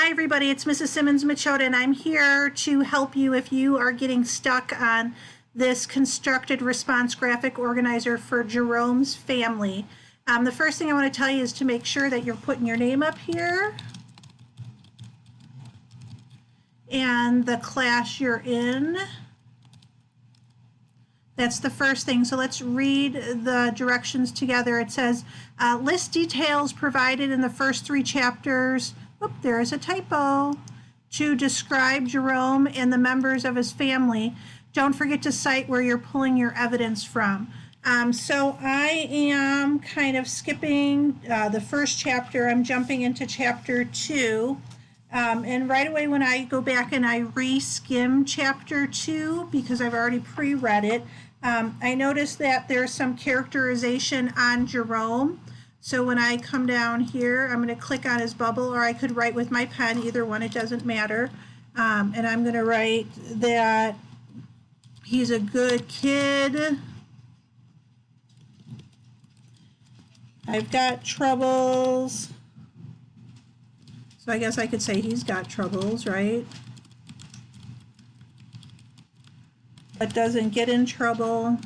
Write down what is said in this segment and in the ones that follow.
Hi everybody, it's Mrs. Simmons-Machota, and I'm here to help you if you are getting stuck on this constructed response graphic organizer for Jerome's family. The first thing I want to tell you is to make sure that you're putting your name up here and the class you're in. That's the first thing. So let's read the directions together. It says, list details provided in the first 3 chapters. Oop, there is a typo. To describe Jerome and the members of his family. Don't forget to cite where you're pulling your evidence from. So I am kind of skipping the first chapter. I'm jumping into chapter 2. And right away when I go back and I re-skim chapter 2, because I've already pre-read it, I noticed that there's some characterization on Jerome. So when I come down here, I'm going to click on his bubble, or I could write with my pen, either one, it doesn't matter. And I'm going to write that he's a good kid. I've got troubles. So I guess I could say he's got troubles, right? But doesn't get in trouble.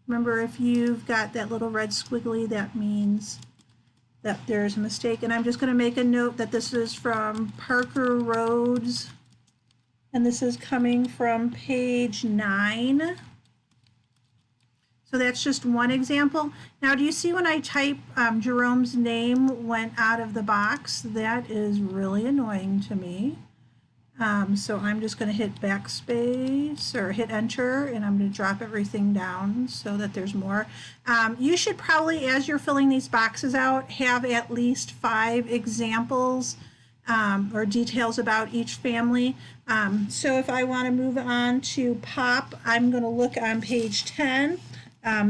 Remember, if you've got that little red squiggly, that means that there's a mistake. And I'm just going to make a note that this is from Parker Rhodes, and this is coming from page 9. So that's just one example. Now, do you see when I type Jerome's name went out of the box? That is really annoying to me. So I'm just going to hit backspace or hit enter, and I'm going to drop everything down so that there's more. You should probably, as you're filling these boxes out, have at least 5 examples or details about each family. So if I want to move on to Pop, I'm going to look on page 10.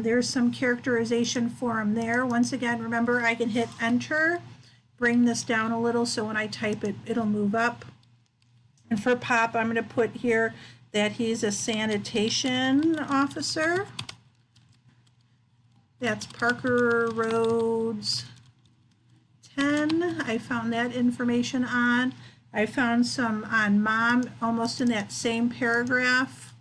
There's some characterization for him there. Once again, remember, I can hit enter, bring this down a little so when I type it, it'll move up. And for Pop, I'm going to put here that he's a sanitation officer. That's Parker Rhodes 10. I found that information on. I found some on Mom, almost in that same paragraph.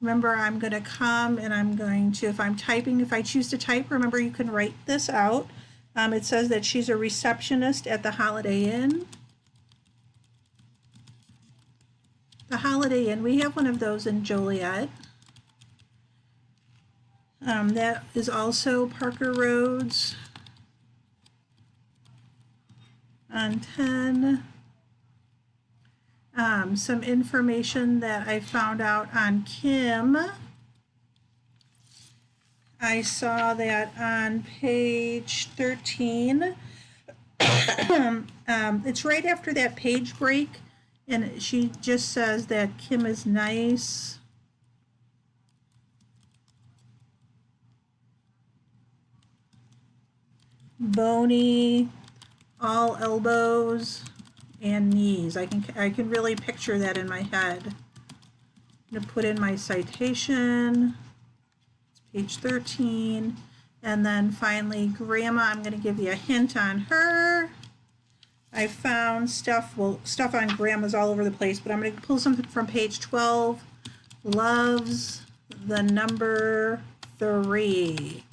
Remember, I'm going to come and I'm going to, if I'm typing, if I choose to type, remember you can write this out. It says that she's a receptionist at the Holiday Inn. The Holiday Inn, we have one of those in Joliet. That is also Parker Rhodes on 10. Some information that I found out on Kim. I saw that on page 13. It's right after that page break. And she just says that Kim is nice. Bony, all elbows and knees. I can really picture that in my head. I'm going to put in my citation. It's page 13. And then finally, Grandma, I'm going to give you a hint on her. I found stuff on Grandma's all over the place, but I'm going to pull something from page 12. Loves the number 3.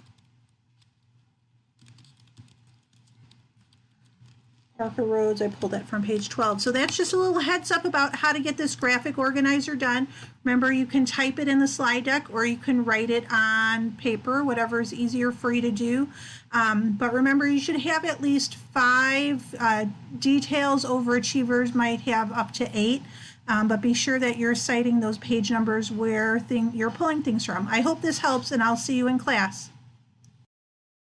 Parker Rhodes, I pulled that from page 12. So that's just a little heads up about how to get this graphic organizer done. Remember, you can type it in the slide deck or you can write it on paper, whatever is easier for you to do. But remember, you should have at least 5 details. Overachievers might have up to 8. But be sure that you're citing those page numbers where you're pulling things from. I hope this helps, and I'll see you in class.